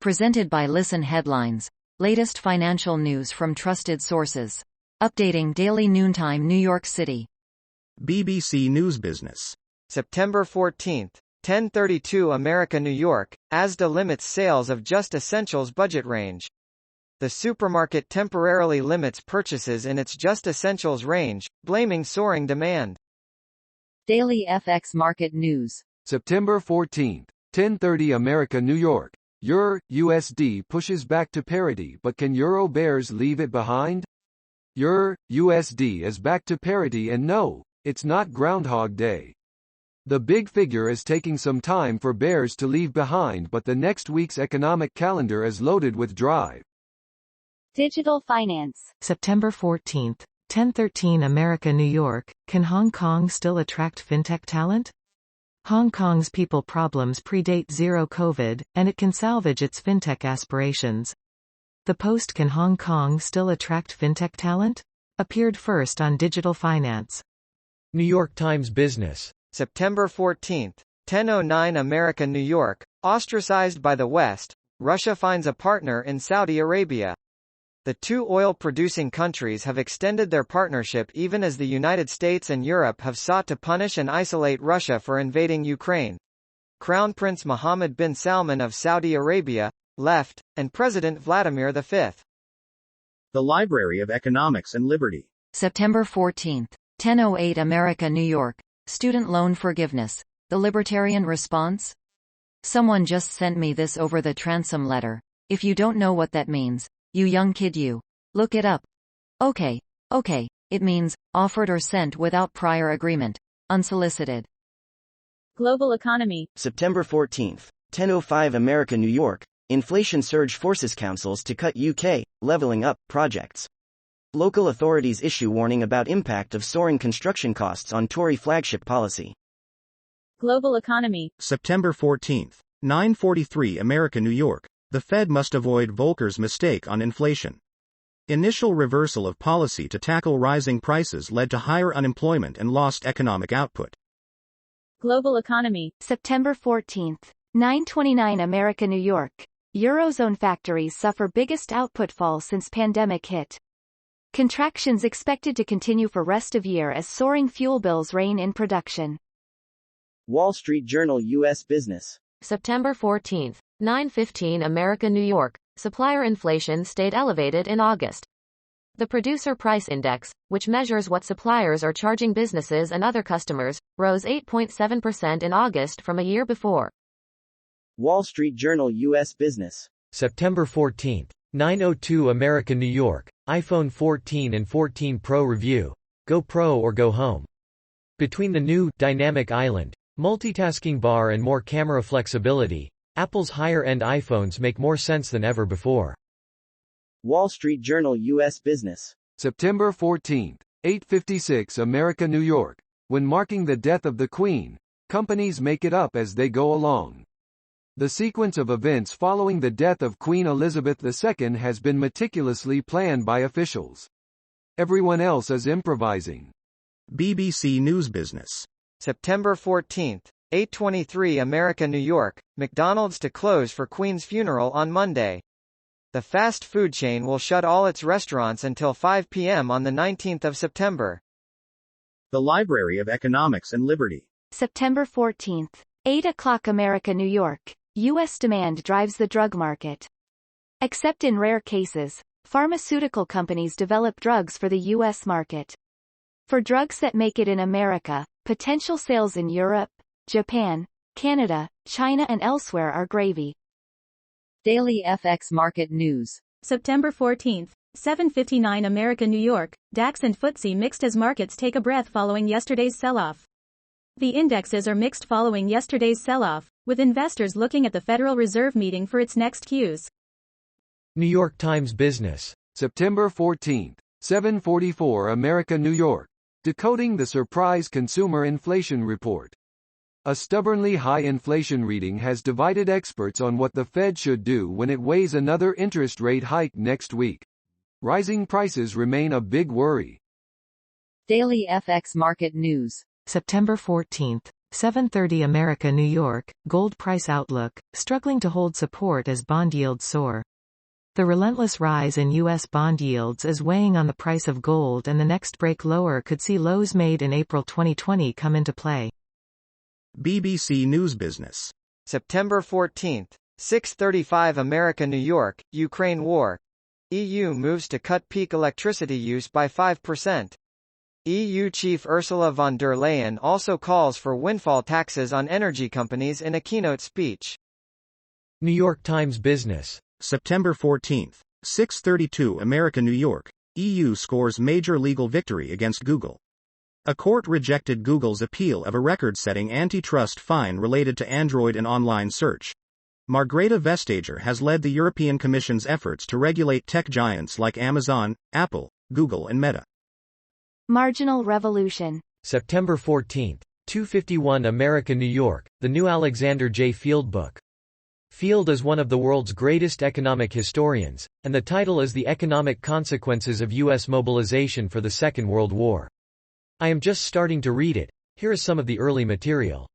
Presented by Listen Headlines. Latest financial news from trusted sources. Updating daily noontime New York City. BBC News Business. September 14, 10:32 America New York, Asda limits sales of just essentials budget range. The supermarket temporarily limits purchases in its just essentials range, blaming soaring demand. Daily FX Market News. September 14, 10:30 America New York. USD pushes back to parity, but can Euro bears leave it behind? USD is back to parity, and no, it's not Groundhog Day. The big figure is taking some time for bears to leave behind, but the next week's economic calendar is loaded with drive. Digital finance. September 14, 10:13 America New York. Can Hong Kong still attract fintech talent? Hong Kong's people problems predate zero COVID, and it can salvage its fintech aspirations. The post "Can Hong Kong still attract fintech talent?" appeared first on Digital Finance. New York Times Business. September 14, 10:09 America New York. Ostracized by the West, Russia finds a partner in Saudi Arabia. The two oil-producing countries have extended their partnership even as the United States and Europe have sought to punish and isolate Russia for invading Ukraine. Crown Prince Mohammed bin Salman of Saudi Arabia left, and President Vladimir V. The Library of Economics and Liberty. September 14, 10:08 America New York. Student loan forgiveness. The Libertarian response? Someone just sent me this over the transom letter. If you don't know what that means, you young kid, you look it up. Okay, it means offered or sent without prior agreement, unsolicited. Global economy. September 14, 10:05 America New York. Inflation surge forces councils to cut UK leveling up projects. Local authorities issue warning about impact of soaring construction costs on Tory flagship policy. Global economy. September 14, 9:43 America New York. The Fed must avoid Volcker's mistake on inflation. Initial reversal of policy to tackle rising prices led to higher unemployment and lost economic output. Global economy. September 14, 9:29 America New York. Eurozone factories suffer biggest output fall since pandemic hit. Contractions expected to continue for rest of year as soaring fuel bills rein in production. Wall Street Journal U.S. Business. September 14, 9:15 America New York. Supplier inflation stayed elevated in August. The Producer Price Index, which measures what suppliers are charging businesses and other customers, rose 8.7% in August from a year before. Wall Street Journal U.S. Business. September 14, 9:02 America New York. iPhone 14 and 14 Pro review. Go Pro or go home. Between the new Dynamic Island, multitasking bar and more camera flexibility, Apple's higher-end iPhones make more sense than ever before. Wall Street Journal U.S. Business. September 14, 8:56 America New York. When marking the death of the Queen, companies make it up as they go along. The sequence of events following the death of Queen Elizabeth II has been meticulously planned by officials. Everyone else is improvising. BBC News Business. September 14, 8:23 America New York. McDonald's to close for Queen's funeral on Monday. The fast food chain will shut all its restaurants until 5 p.m. on the 19th of September. The Library of Economics and Liberty. September 14, 8 o'clock America New York. U.S. demand drives the drug market. Except in rare cases, pharmaceutical companies develop drugs for the U.S. market. For drugs that make it in America, potential sales in Europe, Japan, Canada, China and elsewhere are gravy. Daily FX Market News. September 14, 7:59 America New York. DAX and FTSE mixed as markets take a breath following yesterday's sell-off. The indexes are mixed following yesterday's sell-off, with investors looking at the Federal Reserve meeting for its next cues. New York Times Business. September 14, 7:44 America New York. Decoding the surprise consumer inflation report. A stubbornly high inflation reading has divided experts on what the Fed should do when it weighs another interest rate hike next week. Rising prices remain a big worry. Daily FX Market News. September 14, 7:30 America New York, gold price outlook, struggling to hold support as bond yields soar. The relentless rise in U.S. bond yields is weighing on the price of gold, and the next break lower could see lows made in April 2020 come into play. BBC News Business. September 14, 6:35 America New York, Ukraine war. EU moves to cut peak electricity use by 5%. EU Chief Ursula von der Leyen also calls for windfall taxes on energy companies in a keynote speech. New York Times Business. September 14, 6:32 America New York, EU scores major legal victory against Google. A court rejected Google's appeal of a record-setting antitrust fine related to Android and online search. Margrethe Vestager has led the European Commission's efforts to regulate tech giants like Amazon, Apple, Google and Meta. Marginal Revolution. September 14, 2:51 America New York, the new Alexander J. Field book. Field is one of the world's greatest economic historians, and the title is The Economic Consequences of U.S. Mobilization for the Second World War. I am just starting to read it. Here is some of the early material.